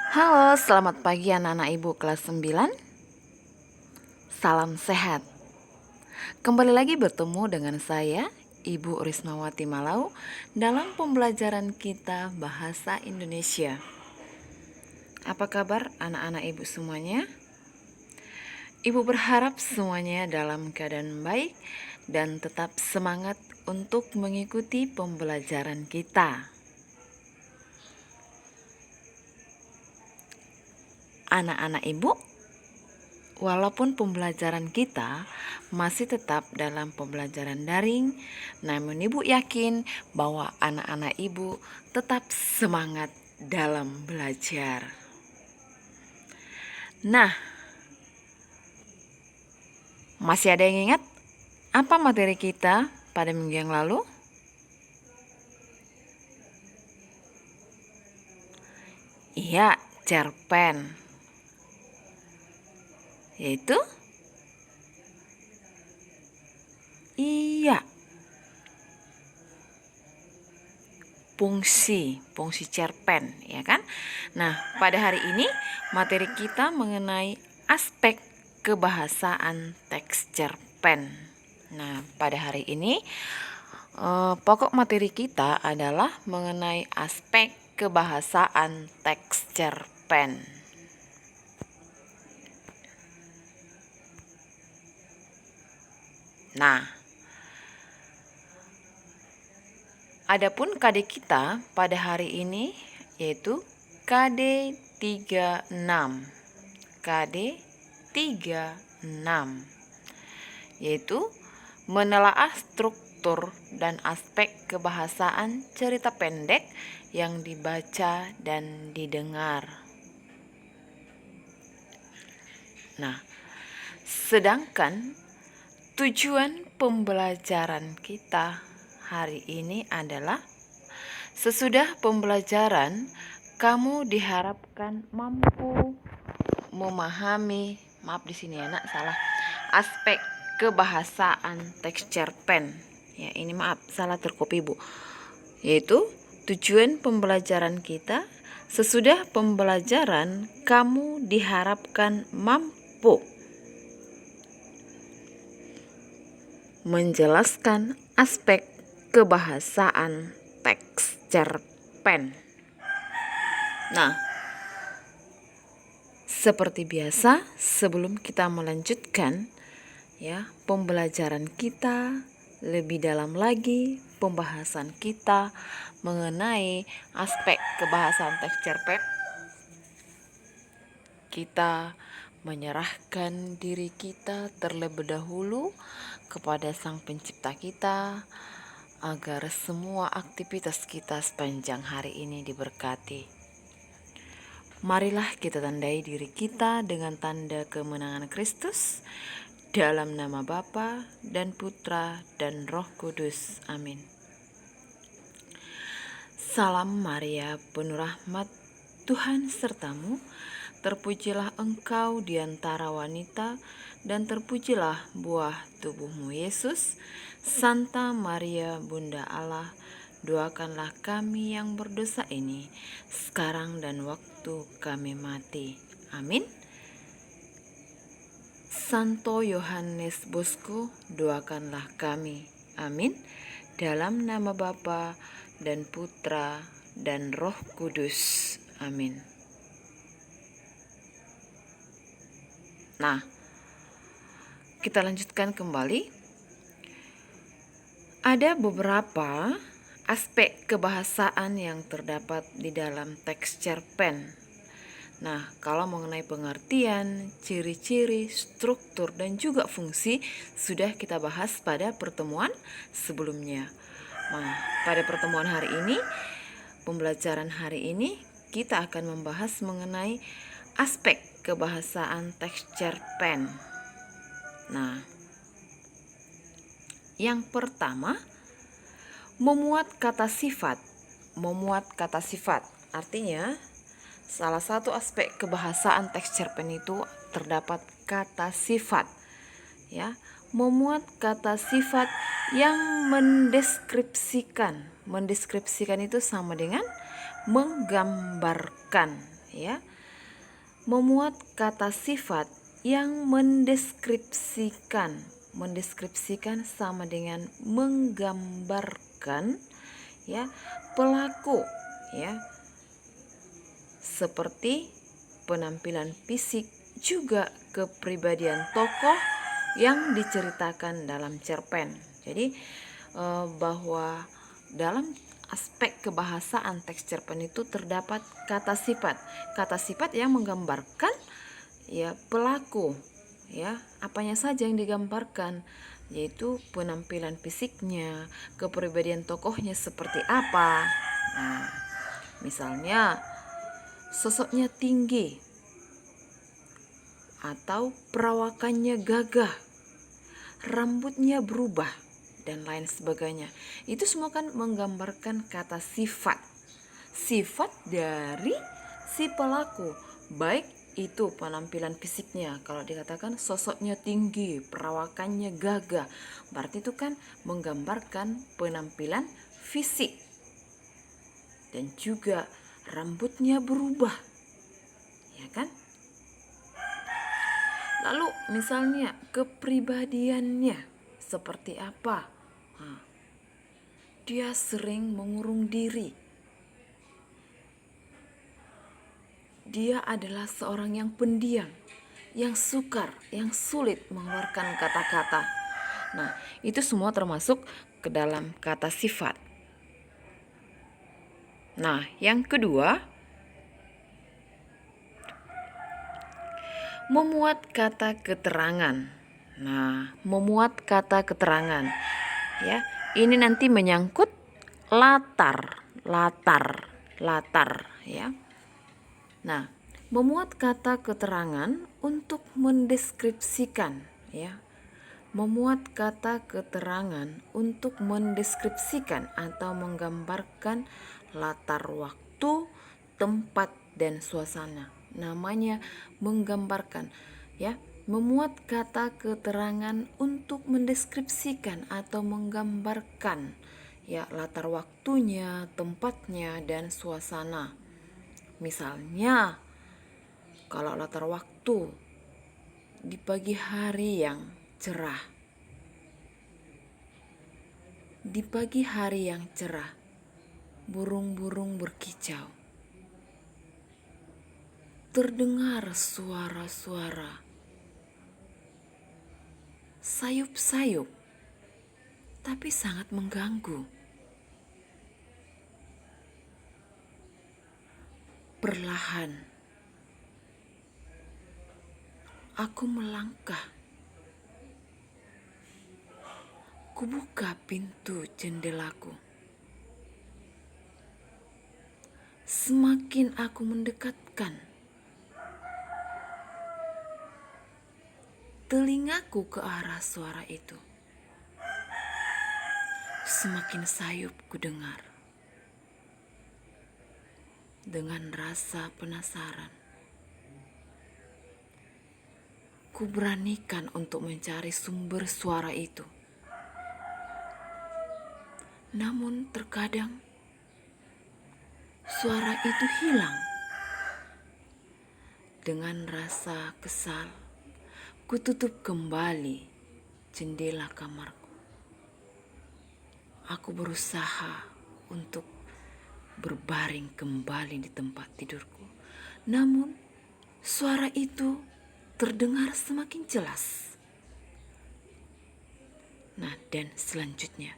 Halo, selamat pagi anak-anak ibu kelas 9. Salam sehat. Kembali lagi bertemu dengan saya, Ibu Rismawati Malau, dalam pembelajaran kita Bahasa Indonesia. Apa kabar anak-anak ibu semuanya? Ibu berharap semuanya dalam keadaan baik dan tetap semangat untuk mengikuti pembelajaran kita. Anak-anak ibu, walaupun pembelajaran kita masih tetap dalam pembelajaran daring, namun ibu yakin bahwa anak-anak ibu tetap semangat dalam belajar. Nah, masih ada yang ingat apa materi kita pada minggu yang lalu? Iya, cerpen. Yaitu? Iya, fungsi cerpen, ya kan? Nah, pada hari ini materi kita mengenai aspek kebahasaan teks cerpen. Nah, pada hari ini pokok materi kita adalah mengenai aspek kebahasaan teks cerpen. Nah, adapun KD kita pada hari ini yaitu KD 36. KD 36 yaitu menelaah struktur dan aspek kebahasaan cerita pendek yang dibaca dan didengar. Nah, sedangkan tujuan pembelajaran kita hari ini adalah sesudah pembelajaran kamu diharapkan mampu memahami, di sini anak salah, aspek kebahasaan teks cerpen. Ya, ini salah tercopy Bu. Yaitu tujuan pembelajaran kita sesudah pembelajaran kamu diharapkan mampu menjelaskan aspek kebahasaan teks cerpen. Nah, seperti biasa, sebelum kita melanjutkan pembelajaran kita lebih dalam lagi, pembahasan kita mengenai aspek kebahasaan teks cerpen, kita menyerahkan diri kita terlebih dahulu kepada Sang Pencipta kita agar semua aktivitas kita sepanjang hari ini diberkati. Marilah kita tandai diri kita dengan tanda kemenangan Kristus dalam nama Bapa dan Putra dan Roh Kudus. Amin. Salam Maria, penuh rahmat, Tuhan sertamu. Terpujilah engkau di antara wanita, dan terpujilah buah tubuhmu Yesus. Santa Maria, Bunda Allah, doakanlah kami yang berdosa ini, sekarang dan waktu kami mati. Amin. Santo Yohanes Bosco, doakanlah kami. Amin. Dalam nama Bapa dan Putra dan Roh Kudus. Amin. Nah, kita lanjutkan kembali. Ada beberapa aspek kebahasaan yang terdapat di dalam teks cerpen. Nah, kalau mengenai pengertian, ciri-ciri, struktur, dan juga fungsi sudah kita bahas pada pertemuan sebelumnya. Nah, pada pertemuan hari ini, pembelajaran hari ini, kita akan membahas mengenai aspek kebahasaan teks cerpen. Nah, yang pertama, memuat kata sifat. Memuat kata sifat artinya salah satu aspek kebahasaan teks cerpen itu terdapat kata sifat. Ya, memuat kata sifat yang mendeskripsikan. Mendeskripsikan itu sama dengan menggambarkan, ya. memuat kata sifat yang mendeskripsikan sama dengan menggambarkan ya pelaku ya, seperti penampilan fisik, juga kepribadian tokoh yang diceritakan dalam cerpen. Jadi bahwa dalam aspek kebahasaan teks cerpen itu terdapat kata sifat. Kata sifat yang menggambarkan ya pelaku, ya apanya saja yang digambarkan, yaitu penampilan fisiknya, kepribadian tokohnya seperti apa. Nah, misalnya sosoknya tinggi atau perawakannya gagah, rambutnya berubah dan lain sebagainya. Itu semua kan menggambarkan kata sifat dari si pelaku, baik itu penampilan fisiknya. Kalau dikatakan sosoknya tinggi, perawakannya gagah, berarti itu kan menggambarkan penampilan fisik. Dan juga rambutnya berubah, ya kan? Lalu misalnya kepribadiannya seperti apa? Dia sering mengurung diri. Dia adalah seorang yang pendiam, yang sukar, yang sulit mengeluarkan kata-kata. Nah, itu semua termasuk ke dalam kata sifat. Nah, yang kedua, memuat kata keterangan. Nah, memuat kata keterangan. Ya, ini nanti menyangkut latar, ya. Nah, memuat kata keterangan untuk mendeskripsikan, ya. Memuat kata keterangan untuk mendeskripsikan atau menggambarkan latar waktu, tempat, dan suasana. Namanya menggambarkan, ya. Memuat kata keterangan untuk mendeskripsikan atau menggambarkan ya latar waktunya, tempatnya, dan suasana. Misalnya, kalau latar waktu di pagi hari yang cerah. Di pagi hari yang cerah, burung-burung berkicau. Terdengar suara-suara sayup-sayup, tapi sangat mengganggu. Perlahan, aku melangkah. Kubuka pintu jendelaku. Semakin aku mendekatkan, telingaku ke arah suara itu. Semakin sayup ku dengar. Dengan rasa penasaran, ku beranikan untuk mencari sumber suara itu. Namun terkadang suara itu hilang. Dengan rasa kesal, ku tutup kembali jendela kamarku. Aku berusaha untuk berbaring kembali di tempat tidurku. Namun suara itu terdengar semakin jelas. Nah, dan selanjutnya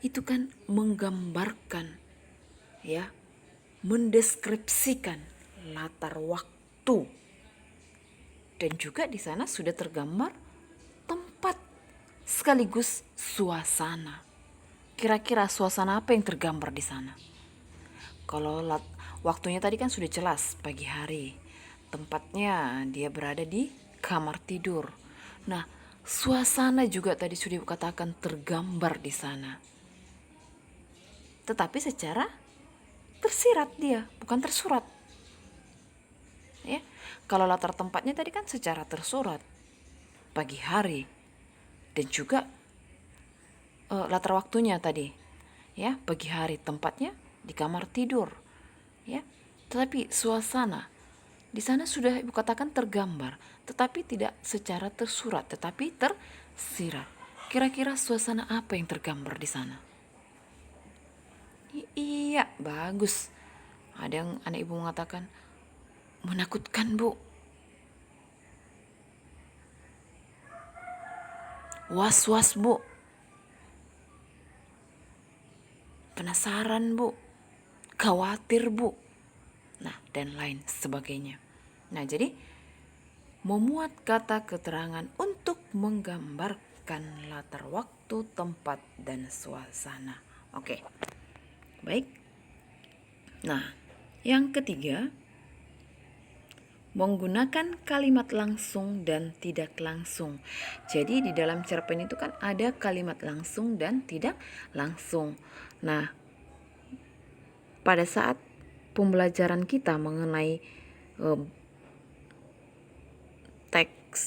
itu kan menggambarkan ya, mendeskripsikan latar waktu. Dan juga di sana sudah tergambar tempat sekaligus suasana. Kira-kira suasana apa yang tergambar di sana? Kalau waktunya tadi kan sudah jelas, pagi hari. Tempatnya dia berada di kamar tidur. Nah, suasana juga tadi sudah dikatakan tergambar di sana. Tetapi secara tersirat dia, bukan tersurat. Ya, kalau latar tempatnya tadi kan secara tersurat, pagi hari, dan juga latar waktunya tadi, ya pagi hari, tempatnya di kamar tidur, ya. Tetapi suasana Di sana sudah Ibu katakan tergambar, tetapi tidak secara tersurat, tetapi tersirat. Kira-kira suasana apa yang tergambar di sana? Iya, bagus. Ada yang anak Ibu mengatakan, menakutkan Bu. Was-was Bu. Penasaran Bu. Khawatir Bu. Nah, dan lain sebagainya. Nah, jadi memuat kata keterangan untuk menggambarkan latar waktu, tempat, dan suasana. Oke, baik. Nah, yang ketiga, menggunakan kalimat langsung dan tidak langsung. Jadi di dalam cerpen itu kan ada kalimat langsung dan tidak langsung. Nah, pada saat pembelajaran kita mengenai teks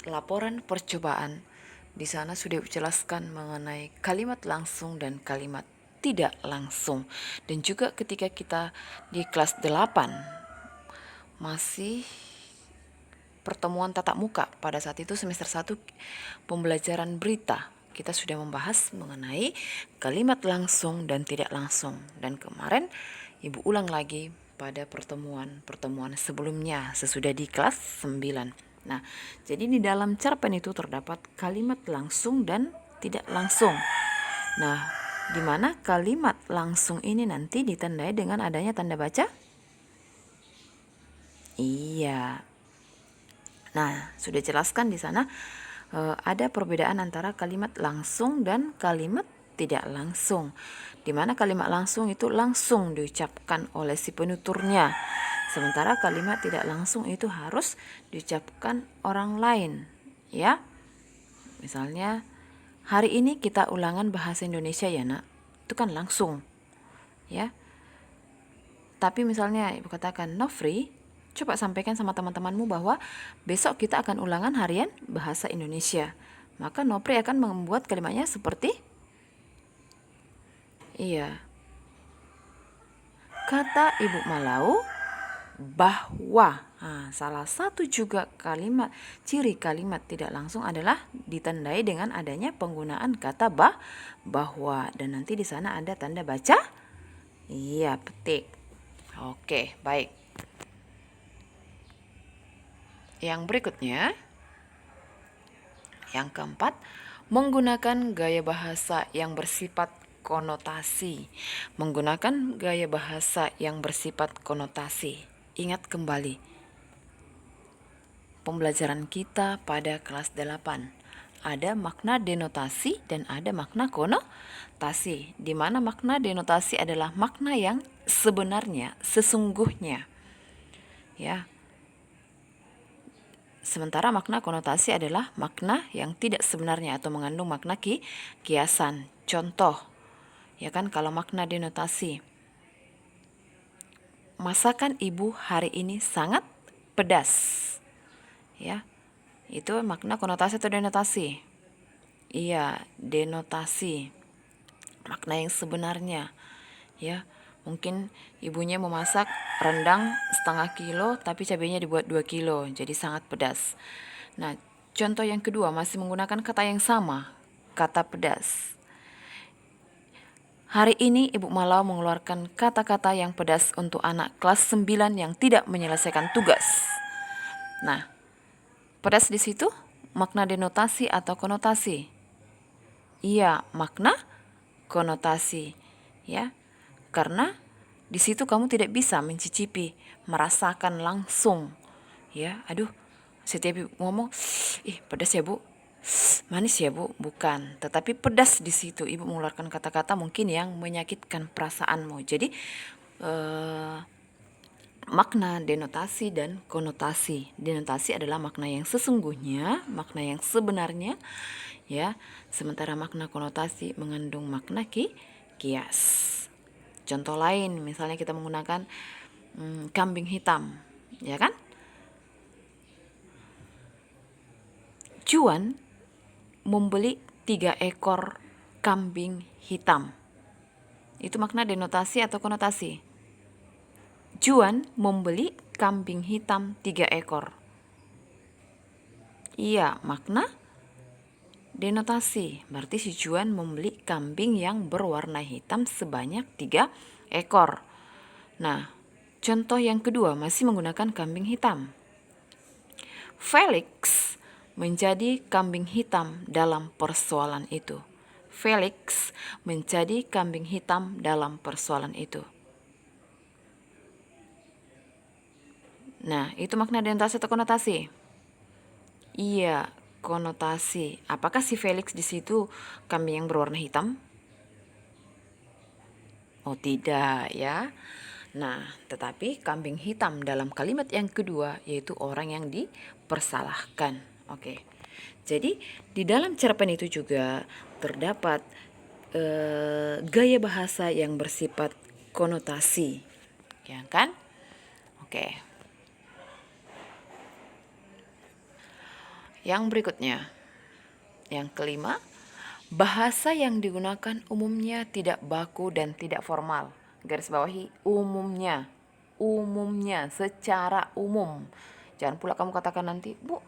laporan percobaan, di sana sudah dijelaskan mengenai kalimat langsung dan kalimat tidak langsung. Dan juga ketika kita di kelas 8 masih pertemuan tatap muka, pada saat itu semester 1 pembelajaran berita, kita sudah membahas mengenai kalimat langsung dan tidak langsung. Dan kemarin Ibu ulang lagi pada pertemuan sebelumnya sesudah di kelas 9. Nah, jadi di dalam cerpen itu terdapat kalimat langsung dan tidak langsung. Nah, di mana kalimat langsung ini nanti ditandai dengan adanya tanda baca? Iya. Nah, sudah jelaskan di sana ada perbedaan antara kalimat langsung dan kalimat tidak langsung. Di mana kalimat langsung itu langsung diucapkan oleh si penuturnya. Sementara kalimat tidak langsung itu harus diucapkan orang lain, ya. Misalnya, hari ini kita ulangan bahasa Indonesia ya, Nak. Itu kan langsung, ya. Tapi misalnya Ibu katakan, Nofri, coba sampaikan sama teman-temanmu bahwa besok kita akan ulangan harian bahasa Indonesia. Maka Nofri akan membuat kalimatnya seperti, iya, kata Ibu Malau bahwa. Nah, salah satu juga ciri kalimat tidak langsung adalah ditandai dengan adanya penggunaan kata bahwa, dan nanti di sana ada tanda baca. Iya, petik. Oke, baik. Yang berikutnya, yang keempat, menggunakan gaya bahasa yang bersifat konotasi. Menggunakan gaya bahasa yang bersifat konotasi. Ingat kembali pembelajaran kita pada kelas 8. Ada makna denotasi dan ada makna konotasi. Di mana makna denotasi adalah makna yang sebenarnya, sesungguhnya. Ya. Sementara makna konotasi adalah makna yang tidak sebenarnya atau mengandung makna kiasan. Contoh, ya kan, kalau makna denotasi, masakan ibu hari ini sangat pedas. Ya, itu makna konotasi atau denotasi? Iya, denotasi. Makna yang sebenarnya, ya. Mungkin ibunya memasak rendang setengah kilo tapi cabenya dibuat 2 kilo, jadi sangat pedas. Nah, contoh yang kedua masih menggunakan kata yang sama, kata pedas. Hari ini Ibu Malau mengeluarkan kata-kata yang pedas untuk anak kelas 9 yang tidak menyelesaikan tugas. Nah, pedas di situ makna denotasi atau konotasi? Iya, makna konotasi, ya. Karena di situ kamu tidak bisa mencicipi, merasakan langsung, ya. Aduh, setiap ibu ngomong, ih pedas ya Bu, manis ya Bu, bukan. Tetapi pedas di situ ibu mengeluarkan kata-kata mungkin yang menyakitkan perasaanmu. Jadi makna denotasi dan konotasi. Denotasi adalah makna yang sesungguhnya, makna yang sebenarnya, ya. Sementara makna konotasi mengandung makna kias. Contoh lain, misalnya kita menggunakan kambing hitam, ya kan? Juan membeli 3 ekor kambing hitam. Itu makna denotasi atau konotasi? Juan membeli kambing hitam 3 ekor. Iya, makna denotasi. Berarti si Juan membeli kambing yang berwarna hitam sebanyak 3 ekor. Nah, contoh yang kedua masih menggunakan kambing hitam. Felix menjadi kambing hitam dalam persoalan itu. Felix menjadi kambing hitam dalam persoalan itu. Nah, itu makna denotasi atau konotasi? Iya, konotasi. Apakah si Felix di situ kambing yang berwarna hitam? Oh, tidak ya. Nah, tetapi kambing hitam dalam kalimat yang kedua yaitu orang yang dipersalahkan. Oke. Jadi, di dalam cerpen itu juga terdapat gaya bahasa yang bersifat konotasi. Ya kan? Oke. Yang berikutnya, yang kelima, bahasa yang digunakan umumnya tidak baku dan tidak formal. Garis bawahi umumnya, secara umum. Jangan pula kamu katakan nanti, Bu,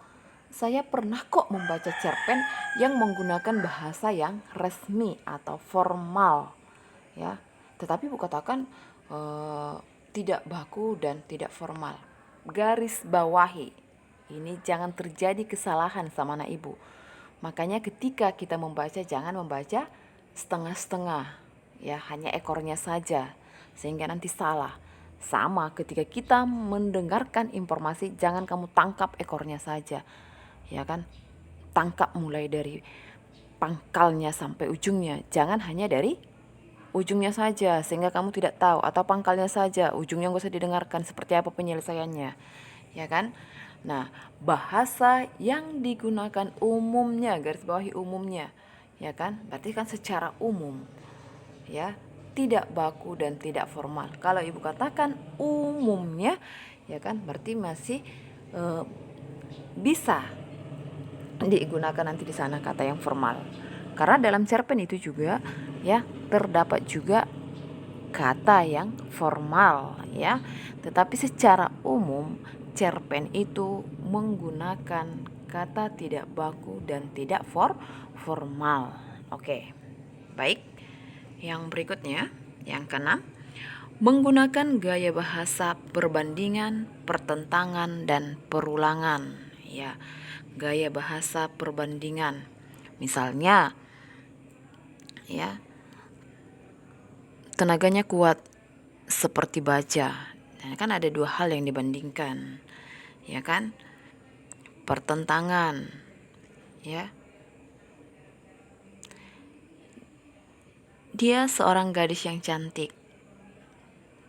saya pernah kok membaca cerpen yang menggunakan bahasa yang resmi atau formal, ya. Tetapi Bu katakan tidak baku dan tidak formal. Garis bawahi. Ini jangan terjadi kesalahan sama anak ibu. Makanya ketika kita membaca jangan membaca setengah-setengah, ya hanya ekornya saja sehingga nanti salah. Sama ketika kita mendengarkan informasi jangan kamu tangkap ekornya saja, ya kan? Tangkap mulai dari pangkalnya sampai ujungnya, jangan hanya dari ujungnya saja sehingga kamu tidak tahu, atau pangkalnya saja, ujungnya nggak usah didengarkan seperti apa penyelesaiannya, ya kan? Nah, bahasa yang digunakan umumnya, garis bawahi umumnya, ya kan? Berarti kan secara umum, ya, tidak baku dan tidak formal. Kalau ibu katakan umumnya, ya kan? Berarti masih bisa digunakan nanti di sana kata yang formal. Karena dalam cerpen itu juga, ya, terdapat juga kata yang formal, ya. Tetapi secara umum cerpen itu menggunakan kata tidak baku dan tidak formal. Oke. Baik. Yang berikutnya, yang keenam, menggunakan gaya bahasa perbandingan, pertentangan dan perulangan, ya. Gaya bahasa perbandingan. Misalnya, ya, tenaganya kuat seperti baja. Nah, kan ada dua hal yang dibandingkan, ya kan? Pertentangan, ya. Dia seorang gadis yang cantik,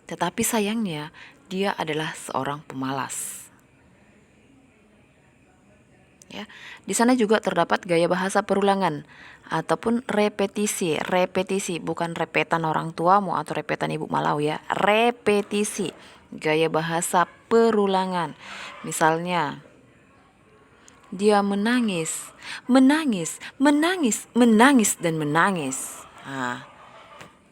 tetapi sayangnya dia adalah seorang pemalas. Ya, di sana juga terdapat gaya bahasa perulangan ataupun repetisi. Repetisi bukan repetan orang tuamu atau repetan ibu malau, ya. Repetisi, gaya bahasa perulangan. Misalnya, dia menangis, menangis, menangis, menangis dan menangis.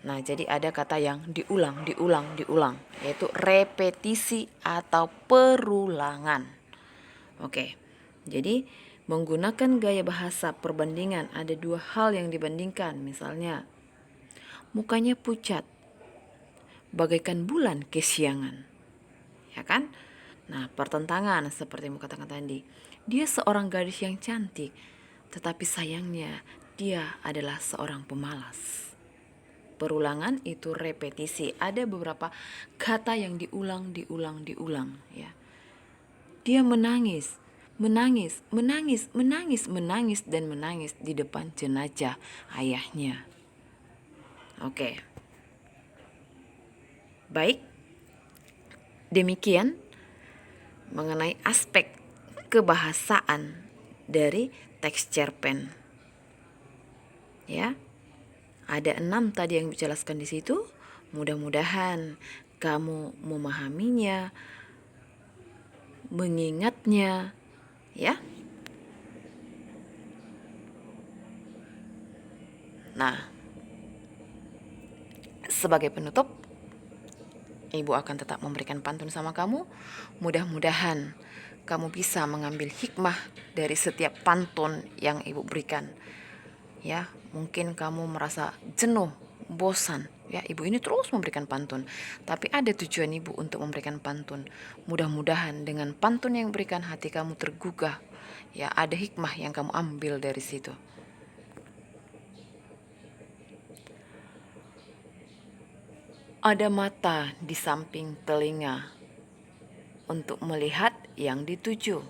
Nah, jadi ada kata yang diulang, diulang, diulang, yaitu repetisi atau perulangan. Oke. Jadi menggunakan gaya bahasa perbandingan ada dua hal yang dibandingkan. Misalnya, mukanya pucat bagaikan bulan kesiangan, ya kan? Nah, pertentangan seperti yang katakan tadi, dia seorang gadis yang cantik, tetapi sayangnya dia adalah seorang pemalas. Perulangan itu repetisi, ada beberapa kata yang diulang, ya. Dia menangis, menangis, menangis, menangis, menangis, dan menangis di depan jenazah ayahnya. Oke. Baik. Demikian mengenai aspek kebahasaan dari teks cerpen. Ya. Ada 6 tadi yang dijelaskan di situ. Mudah-mudahan kamu memahaminya, mengingatnya, ya. Nah, sebagai penutup, Ibu akan tetap memberikan pantun sama kamu. Mudah-mudahan kamu bisa mengambil hikmah dari setiap pantun yang Ibu berikan. Ya, mungkin kamu merasa jenuh, bosan. Ya, Ibu ini terus memberikan pantun. Tapi ada tujuan Ibu untuk memberikan pantun. Mudah-mudahan dengan pantun yang berikan hati kamu tergugah. Ya, ada hikmah yang kamu ambil dari situ. Ada mata di samping telinga untuk melihat yang dituju.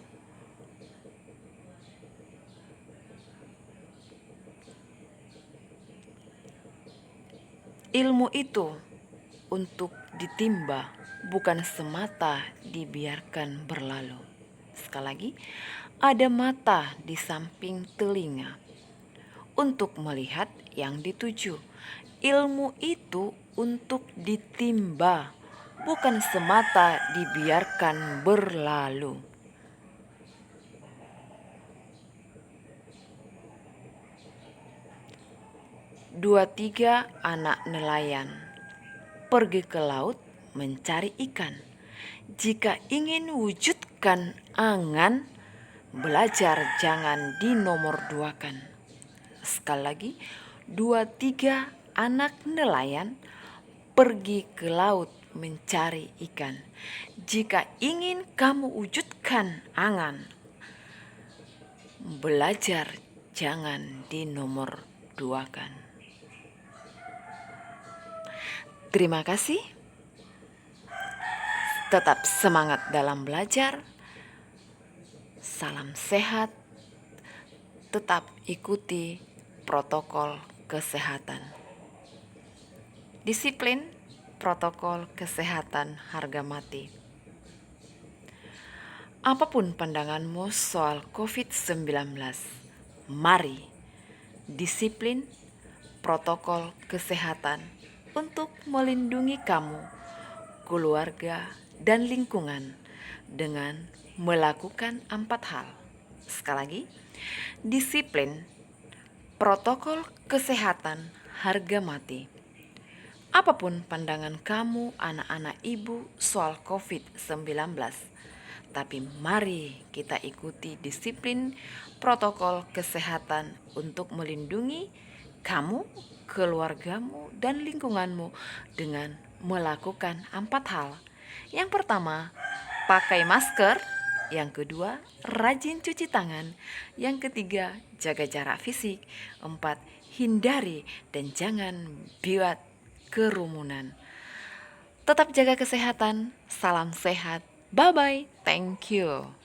Ilmu itu untuk ditimba, bukan semata dibiarkan berlalu. Sekali lagi, ada mata di samping telinga untuk melihat yang dituju. Ilmu itu untuk ditimba, bukan semata dibiarkan berlalu. Dua tiga anak nelayan pergi ke laut mencari ikan. Jika ingin wujudkan angan, belajar jangan dinomorduakan. Sekali lagi, 2 3 anak nelayan pergi ke laut mencari ikan. Jika ingin kamu wujudkan angan, belajar jangan dinomorduakan. Terima kasih. Tetap semangat dalam belajar. Salam sehat. Tetap ikuti protokol kesehatan. Disiplin protokol kesehatan harga mati. Apapun pandanganmu soal COVID-19, mari disiplin protokol kesehatan untuk melindungi kamu, keluarga, dan lingkungan dengan melakukan 4 hal. Sekali lagi, disiplin protokol kesehatan harga mati. Apapun pandangan kamu anak-anak ibu soal COVID-19, tapi mari kita ikuti disiplin protokol kesehatan untuk melindungi kamu, keluargamu, dan lingkunganmu dengan melakukan 4 hal. Yang pertama, pakai masker. Yang kedua, rajin cuci tangan. Yang ketiga, jaga jarak fisik. 4, hindari dan jangan buat kerumunan. Tetap jaga kesehatan. Salam sehat. Bye-bye. Thank you.